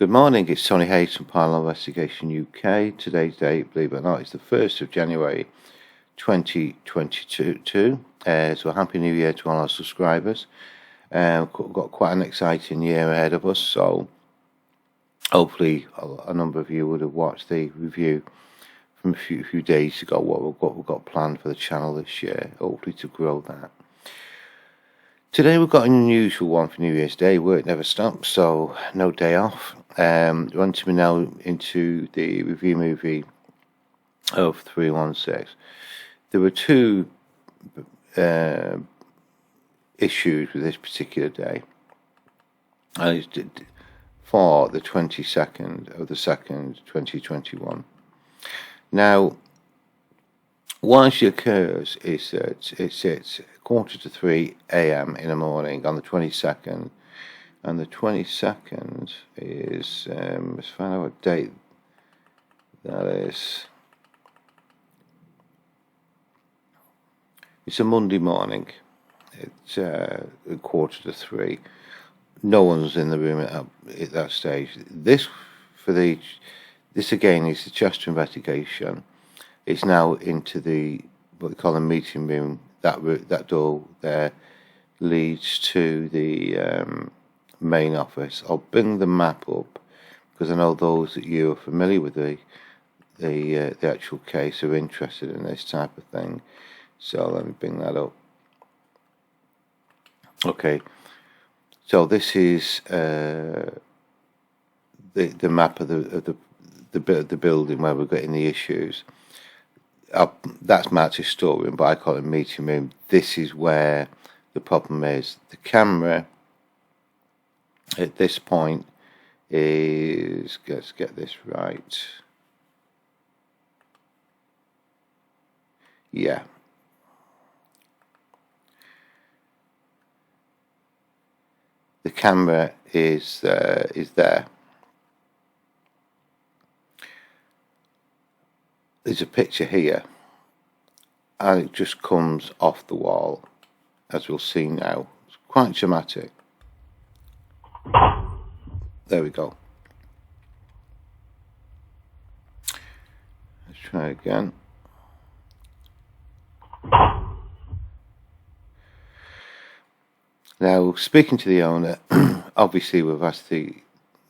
Good morning, it's Tony Hayes from Paranormal Investigation UK. Today's date, believe it or not, is the 1st of January 2022. So Happy New Year to all our subscribers. We've got quite an exciting year ahead of us, so hopefully a number of you would have watched the review from a few days ago, what we've got planned for the channel this year, hopefully to grow that. Today we've got an unusual one for New Year's Day. Work never stops, so no day off. Running me now into the review movie of 316. There were two issues with this particular day, and it's for the 22nd of the 2nd, 2021. Now, what actually occurs is that it's 2:45 a.m. in the morning on the 22nd, and the 22nd is, let's find out what date that is. It's a Monday morning. It's 2:45. No one's in the room at that stage. This again is the Chester investigation. It's now into the what they call a meeting room. That door there leads to the main office. I'll bring the map up because I know those that you are familiar with the actual case are interested in this type of thing. So let me bring that up. Okay, so this is the map of the building where we're getting the issues. That's Match's storeroom, but I call it meeting room. This is where the problem is. The camera at this point is, let's get this right. Yeah. The camera is there. There's a picture here, and it just comes off the wall, as we'll see now. It's quite dramatic. There we go. Let's try again. Now, speaking to the owner, obviously we've asked the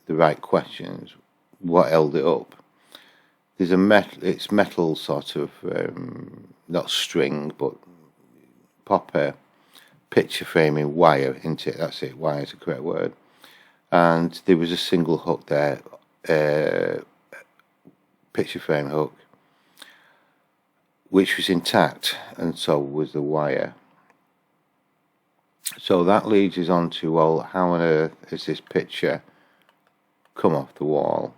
right questions. What held it up? There's it's metal sort of, not string, but proper picture framing wire into it. That's it, wire is the correct word. And there was a single hook there, picture frame hook, which was intact, and so was the wire. So that leads us on to, well, how on earth has this picture come off the wall?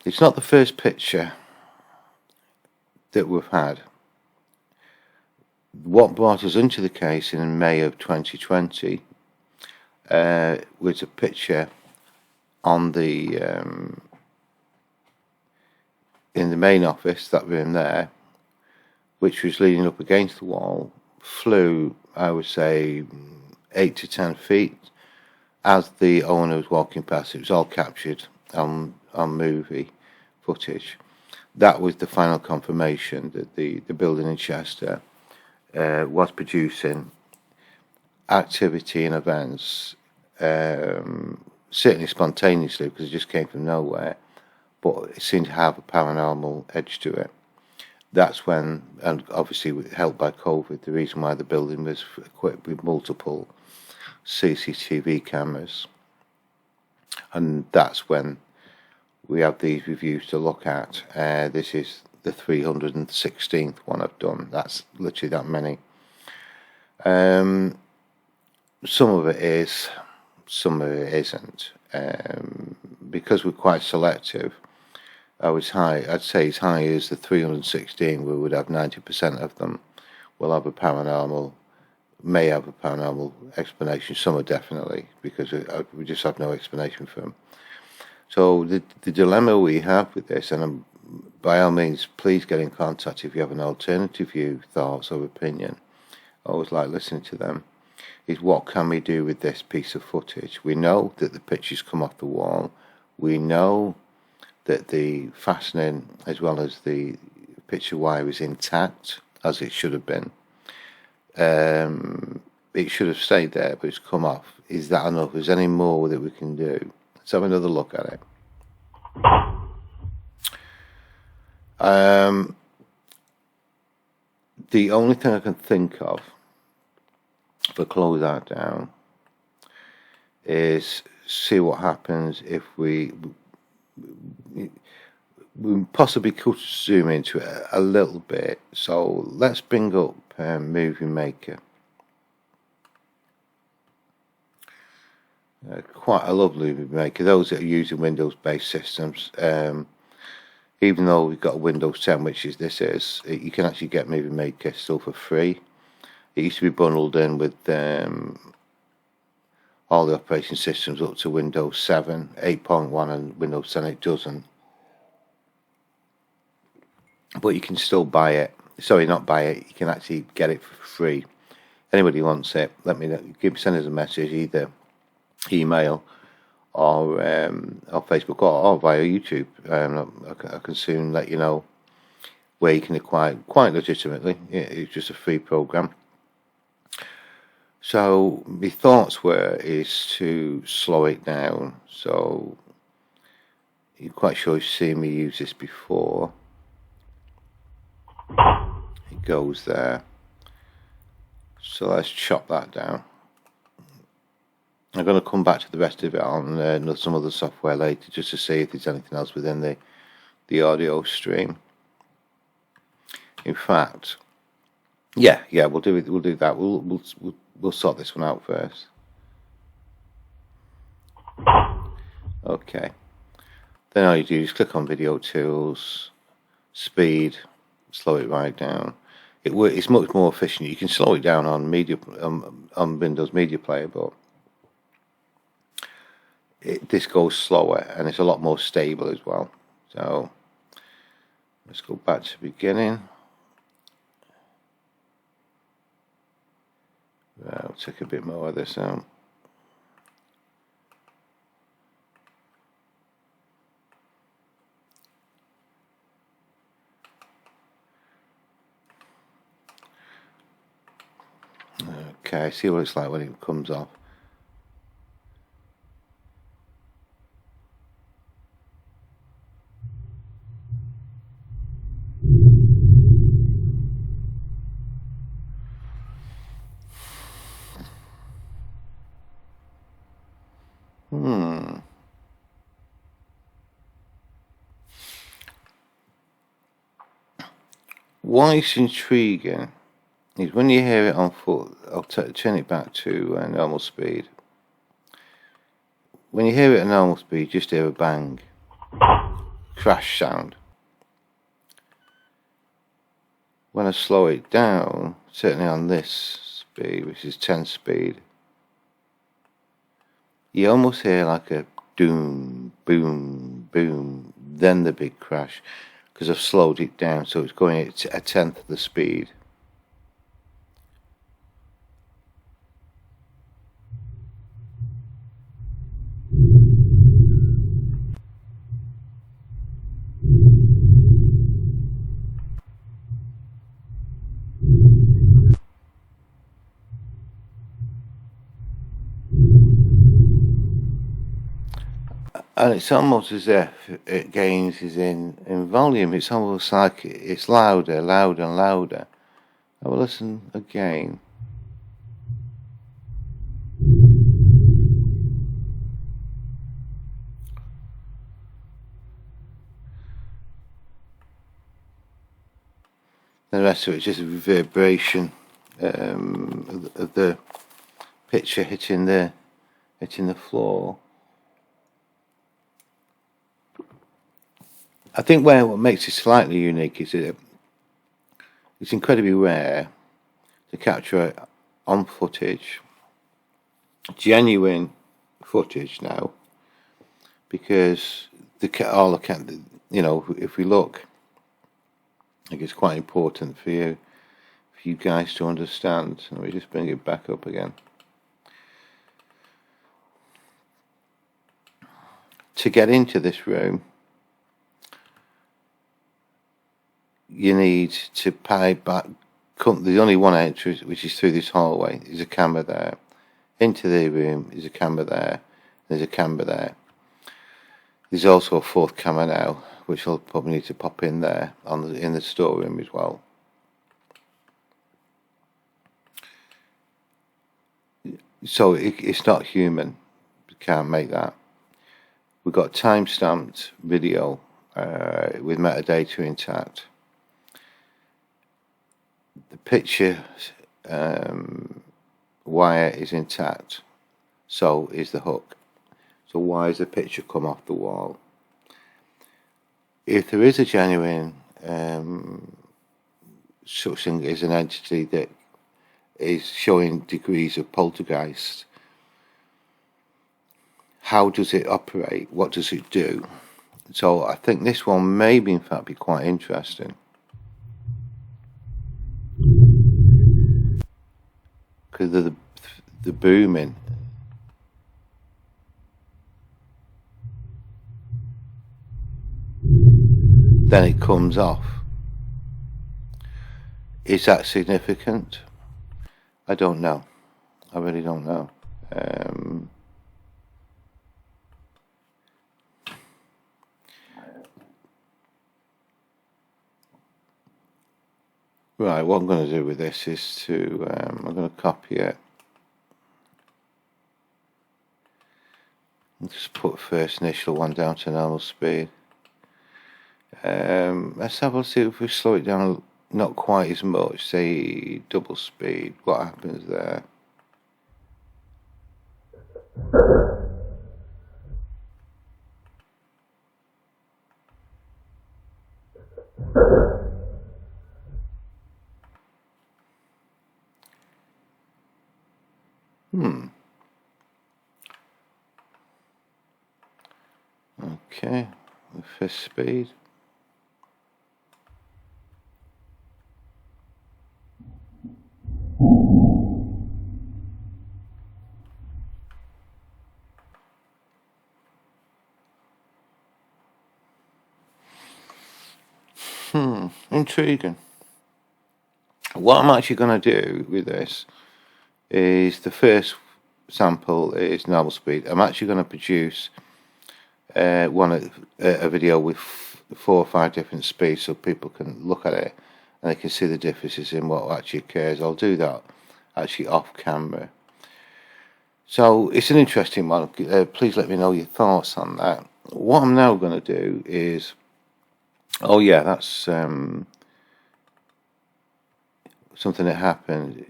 It's not the first picture that we've had. What brought us into the case in May of 2020 was a picture on the in the main office, that room there, which was leaning up against the wall, flew, I would say, 8 to 10 feet as the owner was walking past. It was all captured on movie footage. That was the final confirmation that the building in Chester was producing activity and events, certainly spontaneously, because it just came from nowhere, but it seemed to have a paranormal edge to it. That's when, and obviously helped by COVID, the reason why the building was equipped with multiple CCTV cameras. And that's when we have these reviews to look at. This is the 316th one I've done. That's literally that many. Some of it is, some of it isn't. Because we're quite selective, I'd say as high as the 316, we would have 90% of them will have a paranormal, may have a paranormal explanation. Some are definitely, because we just have no explanation for them. So the dilemma we have with this, and by all means, please get in contact if you have an alternative view, thoughts or opinion. I always like listening to them, is what can we do with this piece of footage? We know that the pictures come off the wall. We know that the fastening as well as the picture wire is intact, as it should have been. It should have stayed there, but it's come off. Is that enough? Is there any more that we can do? Let's have another look at it. The only thing I can think of, if I close that down, is see what happens if we possibly could zoom into it a little bit. So let's bring up Movie Maker. I love Movie Maker. Those that are using Windows-based systems, even though we've got a Windows 10, which is you can actually get Movie Maker still for free. It used to be bundled in with all the operating systems up to Windows 7, 8.1 and Windows 10. It doesn't. But you can still buy it. Sorry, not buy it. You can actually get it for free. Anybody wants it, let me know. Send us a message, either email or Facebook or via YouTube. I can soon let you know where you can acquire quite legitimately. It's just a free program. So my thoughts is to slow it down. So you're quite sure you've seen me use this before. It goes there. So let's chop that down. I'm going to come back to the rest of it on some other software later, just to see if there's anything else within the audio stream. In fact, yeah, we'll do it. We'll do that. We'll sort this one out first. Okay. Then all you do is click on Video Tools, Speed, slow it right down. It's much more efficient. You can slow it down on Windows Media Player, but this goes slower and it's a lot more stable as well. So let's go back to the beginning. I'll take a bit more of this out. Okay, see what it's like when it comes off. Why it's intriguing is when you hear it on full. I'll turn it back to normal speed. When you hear it at normal speed, you just hear a bang, crash sound. When I slow it down, certainly on this speed, which is 10 speed, you almost hear like a doom, boom, boom, then the big crash, because I've slowed it down, so it's going at a tenth of the speed. And it's almost as if it gains in volume. It's almost like it's louder, louder and louder. I will listen again. The rest of it is just a reverberation of the picture hitting the floor. I think what makes it slightly unique is that it's incredibly rare to capture on footage, genuine footage now, because if we look, I think it's quite important for you. If you guys to understand. Let me just bring it back up again. To get into this room, you need to pay back. The only one entry, which is through this hallway, is a camera there. Into the room is a camera there. There's a camera there. There's also a fourth camera now, which I'll probably need to pop in there in the storeroom as well. So it's not human. You can't make that. We've got time-stamped video with metadata intact. The picture wire is intact, so is the hook. So why has the picture come off the wall? If there is a genuine such thing as an entity that is showing degrees of poltergeist, how does it operate? What does it do? So I think this one may in fact be quite interesting. Because of the booming. Then it comes off. Is that significant? I don't know. I really don't know. Right, what I'm going to do with this is to, I'm going to copy it. Just put first initial one down to normal speed. Let's have a see if we slow it down not quite as much, say double speed. What happens there? Okay, the fifth speed. Intriguing. What I'm actually going to do with this is the first sample is normal speed. I'm actually going to produce a video with 4 or 5 different speeds so people can look at it and they can see the differences in what actually occurs. I'll do that actually off camera. So it's an interesting one. Please let me know your thoughts on that. What I'm now going to do is, oh yeah, that's something that happened.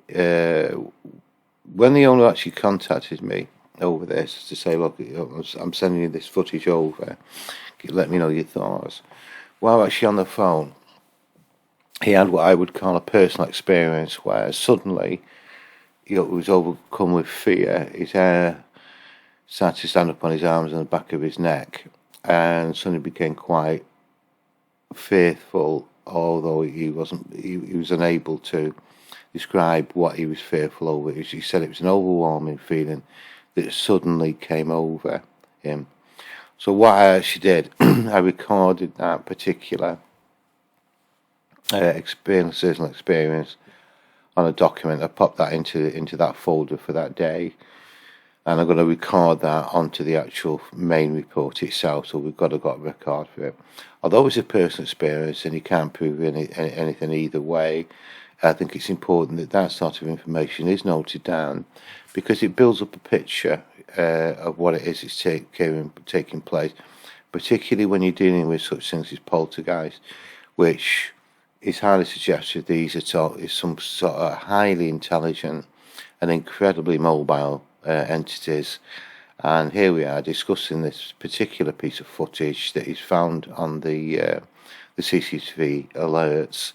When the owner actually contacted me over this to say, look, I'm sending you this footage over, let me know your thoughts. While actually on the phone, he had what I would call a personal experience where suddenly he was overcome with fear. His hair started to stand up on his arms and the back of his neck, and suddenly became quite fearful, although he was unable to describe what he was fearful over. He said it was an overwhelming feeling that suddenly came over him. So what I actually did, I recorded that particular personal experience on a document. I popped that into that folder for that day, and I'm going to record that onto the actual main report itself. So we've got a record for it. Although it's a personal experience and you can't prove anything either way, I think it's important that that sort of information is noted down, because it builds up a picture of what it is that's taking place, particularly when you're dealing with such things as poltergeist, which is highly suggested these are some sort of highly intelligent and incredibly mobile entities. And here we are discussing this particular piece of footage that is found on the CCTV alerts,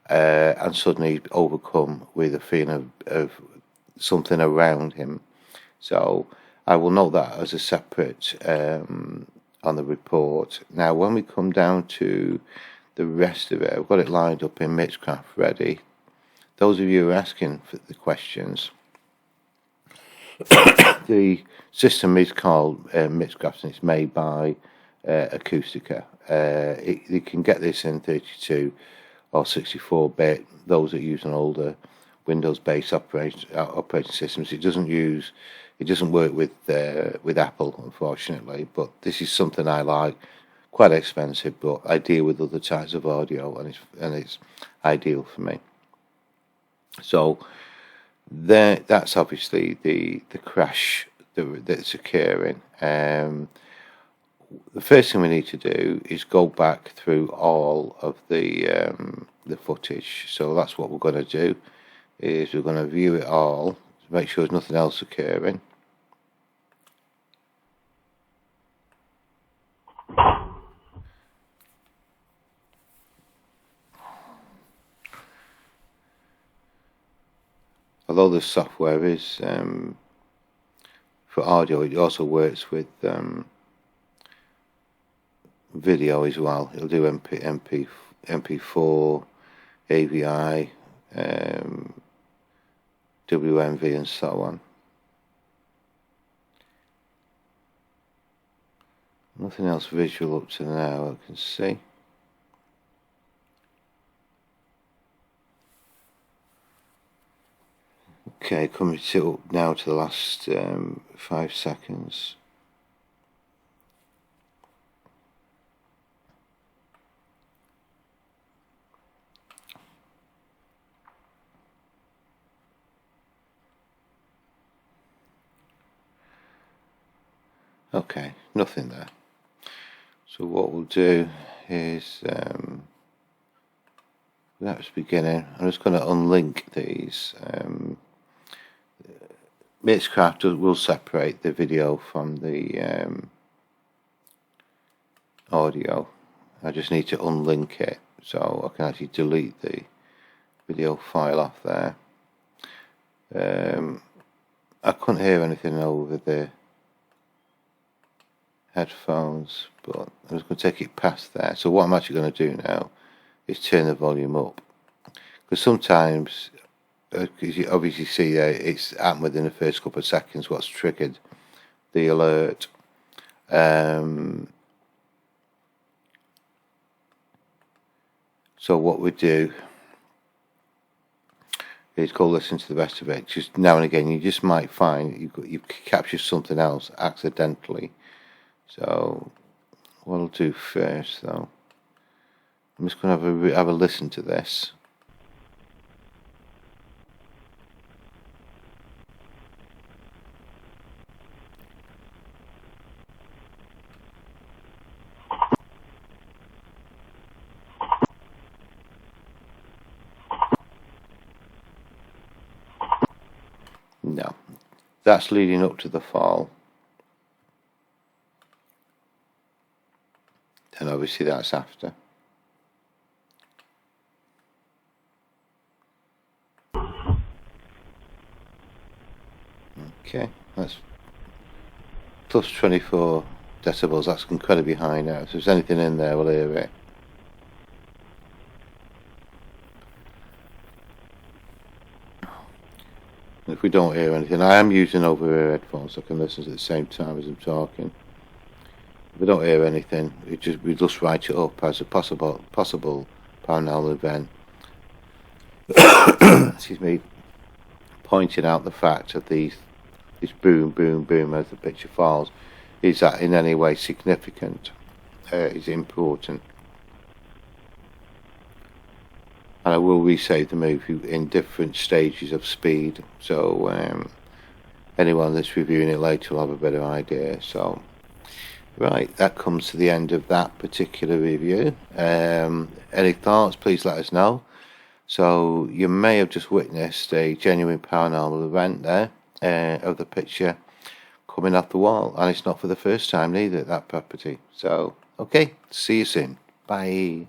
and suddenly overcome with a feeling of something around him. So I will note that as a separate on the report. Now when we come down to the rest of it, I've got it lined up in Mixcraft ready those of you who are asking for the questions, the system is called Mixcraft, and it's made by Acoustica. You can get this in 32 or 64-bit. Those that use an older Windows-based operating systems, it doesn't work with Apple, unfortunately. But this is something I like. Quite expensive, but I deal with other types of audio, and it's ideal for me. So that's obviously the crash that's occurring. The first thing we need to do is go back through all of the footage. So that's what we're going to do. Is we're going to view it all to make sure there's nothing else occurring. Although the software is for audio, it also works with video as well. It'll do MP4, AVI, WMV, and so on. Nothing else visual up to now I can see. Okay, coming now to the last 5 seconds. Okay, nothing there. So what we'll do is that's beginning. I'm just going to unlink these. Mixcraft will separate the video from the audio. I just need to unlink it so I can actually delete the video file off there. I couldn't hear anything over the headphones, but I'm just going to take it past there. So what I'm actually going to do now is turn the volume up, because sometimes, because you obviously see there, it's happened within the first couple of seconds what's triggered the alert. So what we do is go listen to the rest of it. Just now and again, you just might find you've captured something else accidentally. So what I'll do first, though, I'm just going to have a listen to this. No, that's leading up to the fall. And obviously that's after. Okay, that's plus 24 decibels. That's incredibly high now. So if there's anything in there, we'll hear it. If we don't hear anything, I am using over-ear headphones so I can listen at the same time as I'm talking. If we don't hear anything, we just write it up as a possible paranormal event. Excuse me. Pointing out the fact of this boom, boom, boom as the picture falls. Is that in any way significant? Is important? And I will resave the movie in different stages of speed, so anyone that's reviewing it later will have a better idea. So, right, that comes to the end of that particular review. Any thoughts, please let us know. So, you may have just witnessed a genuine paranormal event there of the picture coming off the wall, and it's not for the first time neither at that property. So, okay, see you soon. Bye.